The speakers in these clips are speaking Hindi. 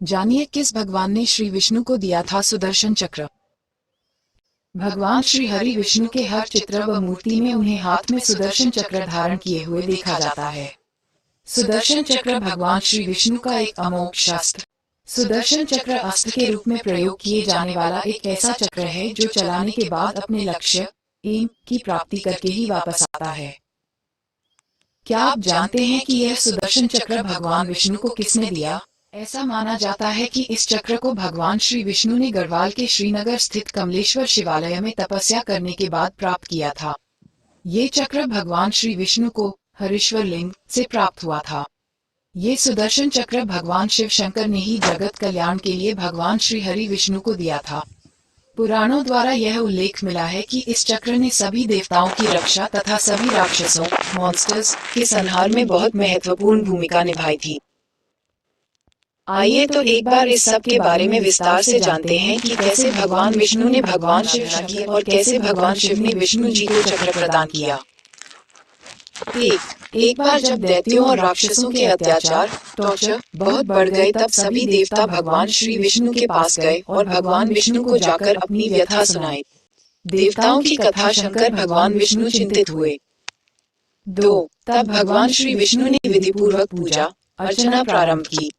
जानिए किस भगवान ने श्री विष्णु को दिया था सुदर्शन चक्र। भगवान श्री हरि विष्णु के हर चित्र व मूर्ति में उन्हें हाथ में सुदर्शन चक्र धारण किए हुए देखा जाता है। सुदर्शन चक्र भगवान श्री विष्णु का एक अमोघ शस्त्र। सुदर्शन चक्र अस्त्र के रूप में प्रयोग किए जाने वाला एक ऐसा चक्र है जो चलाने के बाद अपने लक्ष्य एम की प्राप्ति करके ही वापस आता है। क्या आप जानते हैं कि यह सुदर्शन चक्र भगवान विष्णु को किसने दिया? ऐसा माना जाता है कि इस चक्र को भगवान श्री विष्णु ने गढ़वाल के श्रीनगर स्थित कमलेश्वर शिवालय में तपस्या करने के बाद प्राप्त किया था। ये चक्र भगवान श्री विष्णु को हरीश्वर लिंग से प्राप्त हुआ था। ये सुदर्शन चक्र भगवान शिव शंकर ने ही जगत कल्याण के लिए भगवान श्री हरि विष्णु को दिया था। पुराणों द्वारा यह उल्लेख मिला है कि इस चक्र ने सभी देवताओं की रक्षा तथा सभी राक्षसों मॉन्स्टर्स के संहार में बहुत महत्वपूर्ण भूमिका निभाई थी। आइए तो एक बार इस सब के बारे में विस्तार से जानते हैं कि कैसे भगवान विष्णु ने भगवान शिव की और कैसे भगवान शिव ने विष्णु जी को चक्र प्रदान किया। एक बार जब दैत्यों और राक्षसों के अत्याचार टॉर्चर बहुत बढ़ गए तब सभी देवता भगवान श्री विष्णु के पास गए और भगवान विष्णु को जाकर अपनी व्यथा सुनाई। देवताओं की कथा सुनकर भगवान विष्णु चिंतित हुए। तब भगवान श्री विष्णु ने विधि पूर्वक पूजा अर्चना प्रारंभ की।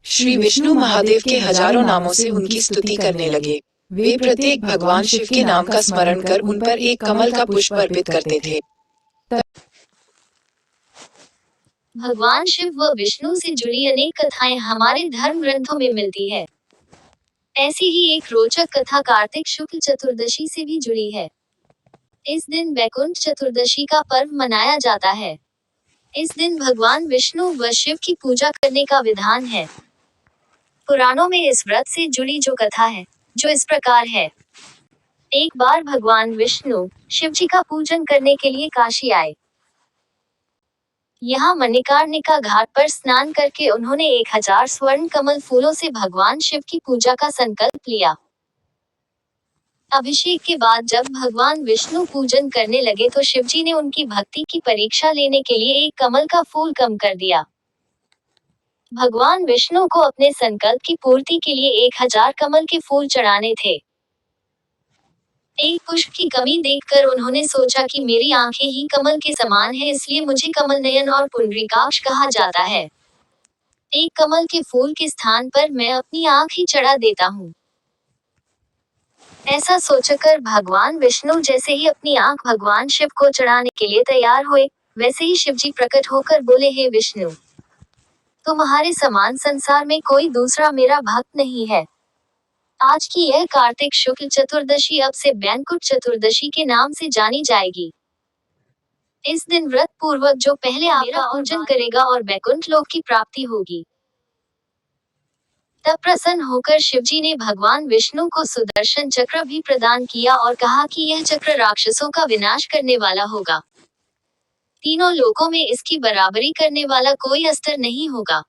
श्री विष्णु महादेव के हजारों नामों से उनकी स्तुति करने लगे। वे प्रत्येक भगवान शिव के नाम का स्मरण कर उन पर एक कमल का पुष्प अर्पित करते थे। भगवान शिव व विष्णु से जुड़ी अनेक कथाएं हमारे धर्म ग्रंथों में मिलती है। ऐसी ही एक रोचक कथा कार्तिक शुक्ल चतुर्दशी से भी जुड़ी है। इस दिन वैकुंठ चतुर्दशी का पर्व मनाया जाता है। इस दिन भगवान विष्णु व शिव की पूजा करने का विधान है। पुराणों में इस व्रत से जुड़ी जो कथा है, जो इस प्रकार है। एक बार भगवान विष्णु शिव जी का पूजन करने के लिए काशी आए। यहाँ मणिकर्णिका घाट पर स्नान करके उन्होंने 1000 स्वर्ण कमल फूलों से भगवान शिव की पूजा का संकल्प लिया। अभिषेक के बाद जब भगवान विष्णु पूजन करने लगे तो शिव जी ने उनकी भक्ति की परीक्षा लेने के लिए एक कमल का फूल कम कर दिया। भगवान विष्णु को अपने संकल्प की पूर्ति के लिए 1000 कमल के फूल चढ़ाने थे। एक पुष्प की कमी देखकर उन्होंने सोचा कि मेरी आंखें ही कमल के समान है, इसलिए मुझे कमल नयन और पुंडरीकाक्ष कहा जाता है। एक कमल के फूल के स्थान पर मैं अपनी आंख ही चढ़ा देता हूँ। ऐसा सोचकर भगवान विष्णु जैसे ही अपनी आंख भगवान शिव को चढ़ाने के लिए तैयार हुए, वैसे ही शिव जी प्रकट होकर बोले, हे विष्णु, तुम्हारे समान संसार में कोई दूसरा मेरा भक्त नहीं है। आज की यह कार्तिक शुक्ल चतुर्दशी अब से वैकुंठ चतुर्दशी के नाम से जानी जाएगी। इस दिन व्रत पूर्वक जो पहले आपका पूजन करेगा और वैकुंठ लोक की प्राप्ति होगी। तब प्रसन्न होकर शिवजी ने भगवान विष्णु को सुदर्शन चक्र भी प्रदान किया और कहा कि यह चक्र राक्षसों का विनाश करने वाला होगा। तीनों लोकों में इसकी बराबरी करने वाला कोई अस्त्र नहीं होगा।